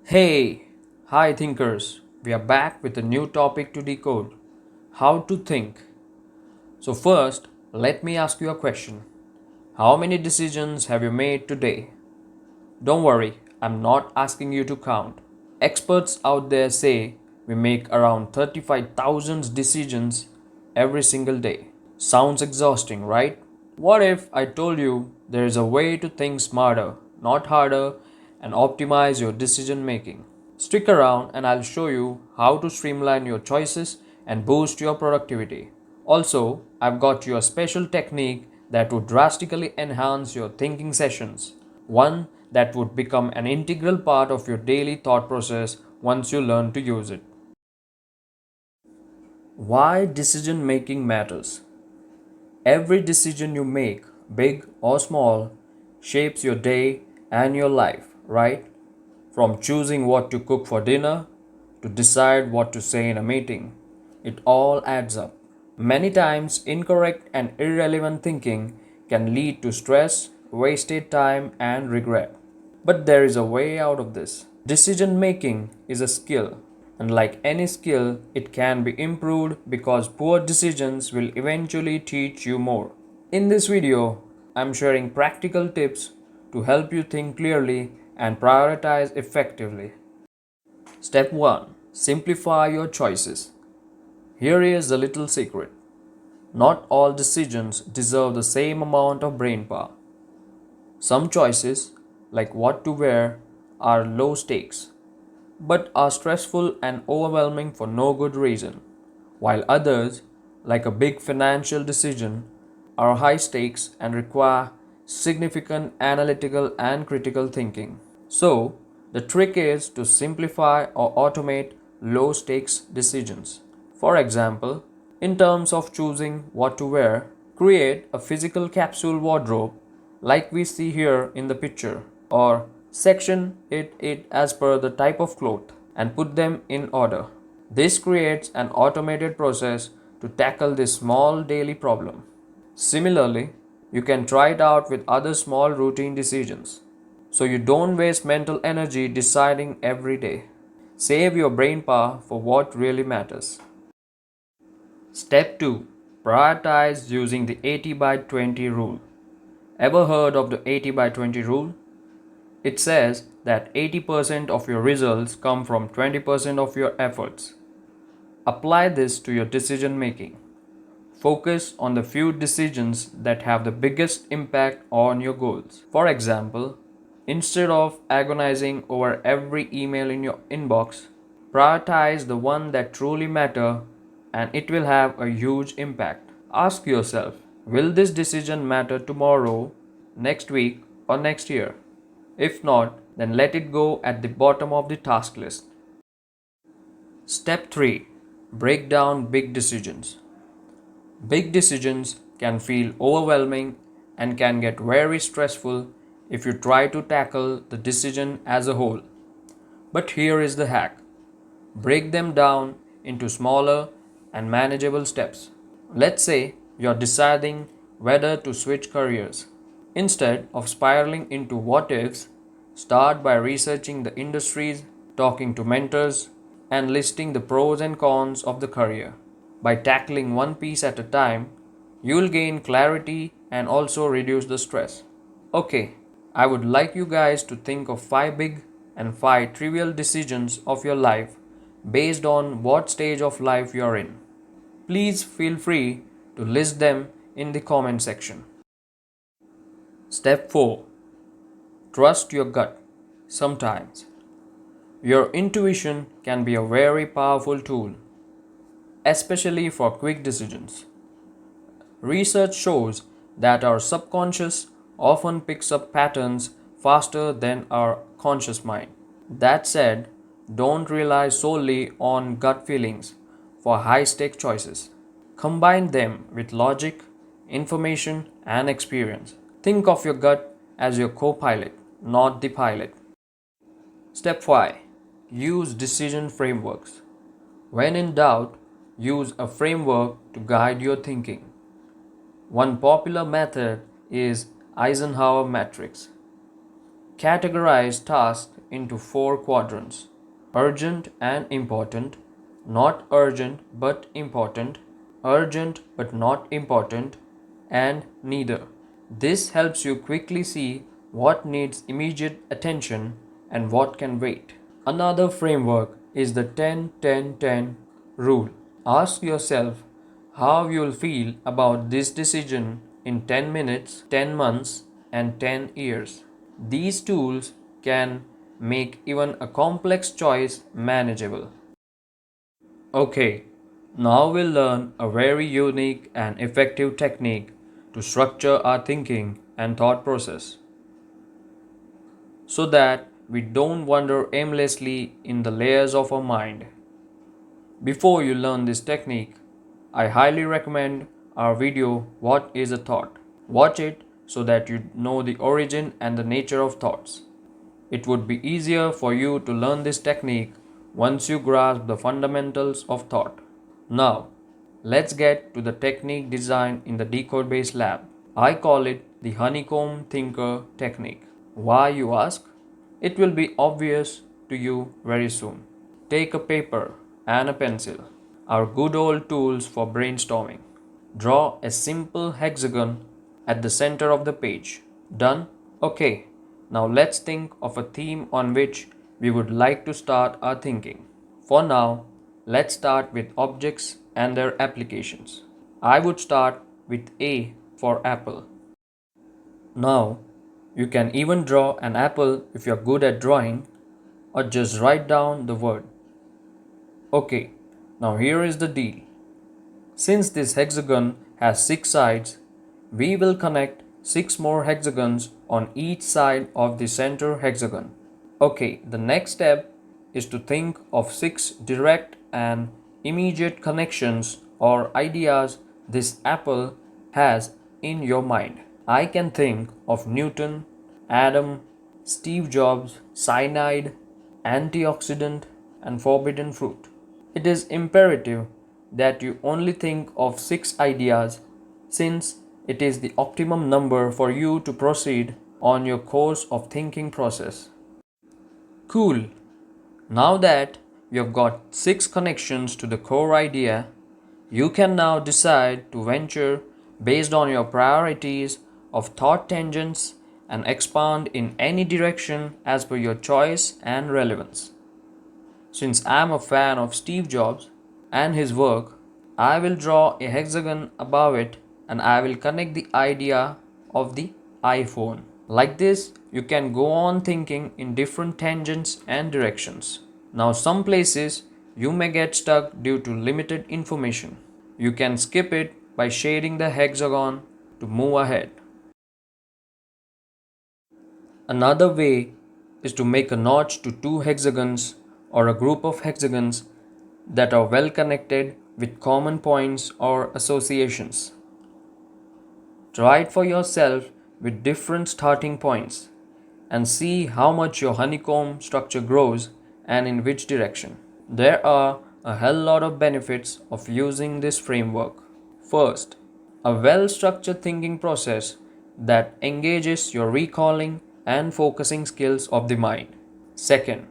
Hey, hi thinkers. We are back with a new topic to decode. How to think. So first, let me ask you a question. How many decisions have you made today? Don't worry, I'm not asking you to count. Experts out there say we make around 35,000 decisions every single day. Sounds exhausting, right? What if I told you there is a way to think smarter, not harder, and optimize your decision making? Stick around and I'll show you how to streamline your choices and boost your productivity. Also, I've got you a special technique that would drastically enhance your thinking sessions, one that would become an integral part of your daily thought process once you learn to use it. Why decision making matters. Every decision you make, big or small, shapes your day and your life, right? From choosing what to cook for dinner to decide what to say in a meeting, it all adds up. Many times, incorrect and irrelevant thinking can lead to stress, wasted time, and regret. But there is a way out of this. Decision making is a skill, and like any skill, it can be improved because poor decisions will eventually teach you more. In this video, I'm sharing practical tips to help you think clearly and prioritize effectively. Step 1. Simplify your choices. Here is a little secret. Not all decisions deserve the same amount of brain power. Some choices, like what to wear, are low stakes, but are stressful and overwhelming for no good reason, while others, like a big financial decision, are high stakes and require significant analytical and critical thinking. So, the trick is to simplify or automate low stakes decisions. For example, in terms of choosing what to wear, create a physical capsule wardrobe like we see here in the picture, or section it as per the type of cloth and put them in order. This creates an automated process to tackle this small daily problem. Similarly, you can try it out with other small routine decisions so you don't waste mental energy deciding every day. Save your brain power for what really matters. Step 2. Prioritize using the 80 by 20 rule. Ever heard of the 80 by 20 rule? It says that 80% of your results come from 20% of your efforts. Apply this to your decision making. Focus on the few decisions that have the biggest impact on your goals. For example, instead of agonizing over every email in your inbox, prioritize the one that truly matter and it will have a huge impact. Ask yourself, will this decision matter tomorrow, next week, or next year? If not, then let it go at the bottom of the task list. Step 3. Break down big decisions. Big decisions can feel overwhelming and can get very stressful if you try to tackle the decision as a whole. But here is the hack. Break them down into smaller and manageable steps. Let's say you're deciding whether to switch careers. Instead of spiraling into what ifs, start by researching the industries, talking to mentors, and listing the pros and cons of the career. By tackling one piece at a time, you'll gain clarity and also reduce the stress. Okay, I would like you guys to think of 5 big and 5 trivial decisions of your life based on what stage of life you're in. Please feel free to list them in the comment section. Step 4. Trust your gut. Sometimes your intuition can be a very powerful tool, especially for quick decisions. Research shows that our subconscious often picks up patterns faster than our conscious mind. That said, don't rely solely on gut feelings for high stake choices. Combine them with logic, information, and experience. Think of your gut as your co pilot, not the pilot. Step 5. Use decision frameworks. When in doubt, use a framework to guide your thinking. One popular method is Eisenhower matrix. Categorize tasks into 4 quadrants: urgent and important, not urgent but important, urgent but not important, and neither. This helps you quickly see what needs immediate attention and what can wait. Another framework is the 10-10-10 rule. Ask yourself how you'll feel about this decision in 10 minutes, 10 months, and 10 years. These tools can make even a complex choice manageable. Okay, now we'll learn a very unique and effective technique to structure our thinking and thought process so that we don't wander aimlessly in the layers of our mind. Before you learn this technique, I highly recommend our video What is a Thought? Watch it so that you know the origin and the nature of thoughts. It would be easier for you to learn this technique once you grasp the fundamentals of thought. Now, let's get to the technique designed in the Decode Base Lab. I call it the honeycomb thinker technique. Why, you ask? It will be obvious to you very soon. Take a paper and a pencil, our good old tools for brainstorming. Draw a simple hexagon at the center of the page. Done? Okay, now let's think of a theme on which we would like to start our thinking. For now, let's start with objects and their applications. I would start with A for apple. Now, you can even draw an apple if you're good at drawing, or just write down the word. Okay, now here is the deal. Since this hexagon has 6 sides, we will connect 6 more hexagons on each side of the center hexagon. Okay, the next step is to think of 6 direct and immediate connections or ideas this apple has in your mind. I can think of Newton, Adam, Steve Jobs, cyanide, antioxidant, and forbidden fruit. It is imperative that you only think of 6 ideas since it is the optimum number for you to proceed on your course of thinking process. Cool. Now that you have got 6 connections to the core idea, you can now decide to venture based on your priorities of thought tangents and expand in any direction as per your choice and relevance. Since I am a fan of Steve Jobs and his work, I will draw a hexagon above it and I will connect the idea of the iPhone. Like this, you can go on thinking in different tangents and directions. Now, some places you may get stuck due to limited information. You can skip it by shading the hexagon to move ahead. Another way is to make a notch to 2 hexagons or a group of hexagons that are well connected with common points or associations. Try it for yourself with different starting points and see how much your honeycomb structure grows and in which direction. There are a hell lot of benefits of using this framework. First, a well-structured thinking process that engages your recalling and focusing skills of the mind. Second,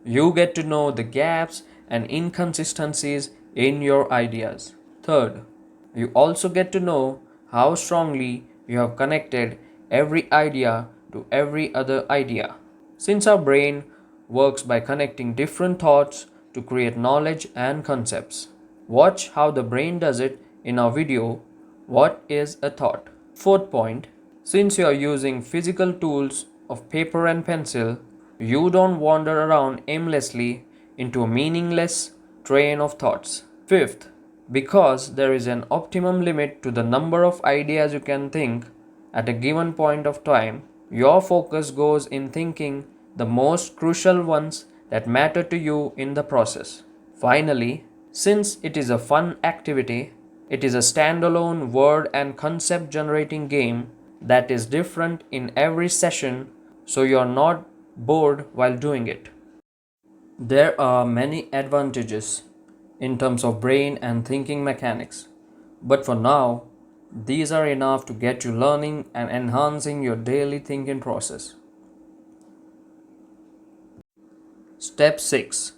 you get to know the gaps and inconsistencies in your ideas. Third, you also get to know how strongly you have connected every idea to every other idea. Since our brain works by connecting different thoughts to create knowledge and concepts. Watch how the brain does it in our video, What is a Thought? Fourth point, since you are using physical tools of paper and pencil, you don't wander around aimlessly into a meaningless train of thoughts. Fifth, because there is an optimum limit to the number of ideas you can think at a given point of time, your focus goes in thinking the most crucial ones that matter to you in the process. Finally, since it is a fun activity, it is a standalone word and concept generating game that is different in every session, so you are not bored while doing it. There are many advantages in terms of brain and thinking mechanics, but for now, these are enough to get you learning and enhancing your daily thinking process. Step 6.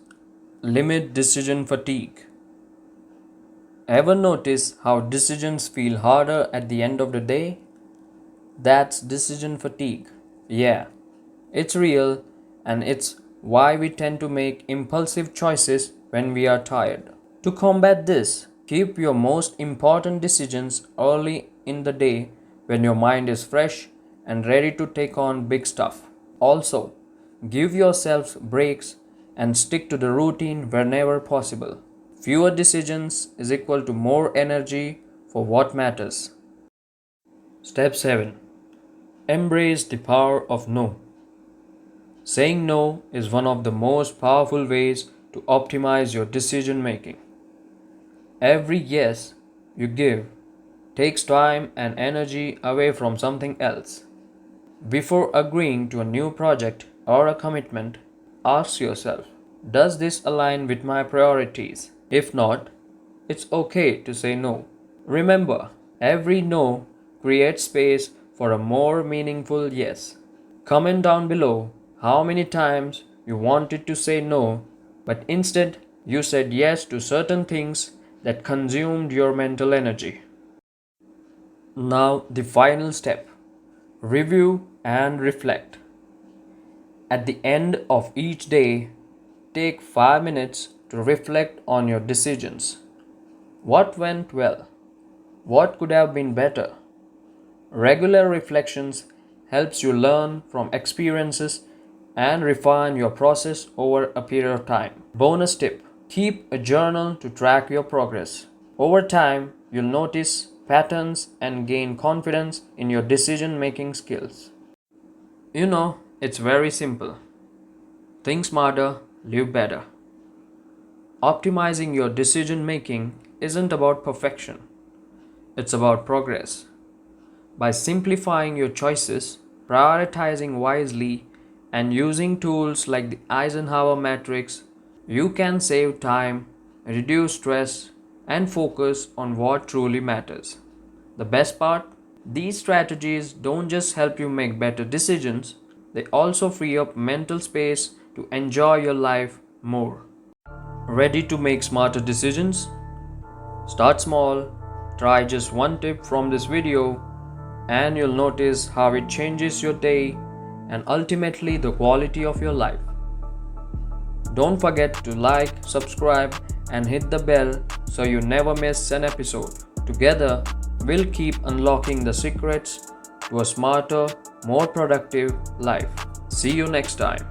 Limit decision fatigue. Ever notice how decisions feel harder at the end of the day? That's decision fatigue. Yeah, it's real, and it's why we tend to make impulsive choices when we are tired. To combat this, keep your most important decisions early in the day when your mind is fresh and ready to take on big stuff. Also, give yourselves breaks and stick to the routine whenever possible. Fewer decisions is equal to more energy for what matters. Step 7. Embrace the power of no. Saying no is one of the most powerful ways to optimize your decision making. Every yes you give takes time and energy away from something else. Before agreeing to a new project or a commitment, ask yourself, does this align with my priorities? If not, it's okay to say no. Remember, every no creates space for a more meaningful yes. Comment down below how many times you wanted to say no, but instead you said yes to certain things that consumed your mental energy. Now, the final step: review and reflect. At the end of each day, take 5 minutes to reflect on your decisions. What went well? What could have been better? Regular reflections helps you learn from experiences and refine your process over a period of time. Bonus tip: keep a journal to track your progress. Over time, you'll notice patterns and gain confidence in your decision making skills. It's very simple. Think smarter, live better. Optimizing your decision making isn't about perfection, it's about progress. By simplifying your choices, prioritizing wisely, and using tools like the Eisenhower matrix, you can save time, reduce stress, and focus on what truly matters. The best part? These strategies don't just help you make better decisions, they also free up mental space to enjoy your life more. Ready to make smarter decisions? Start small, try just one tip from this video, and you'll notice how it changes your day and ultimately the quality of your life. Don't forget to like, subscribe, and hit the bell so you never miss an episode. Together, we'll keep unlocking the secrets to a smarter, more productive life. See you next time.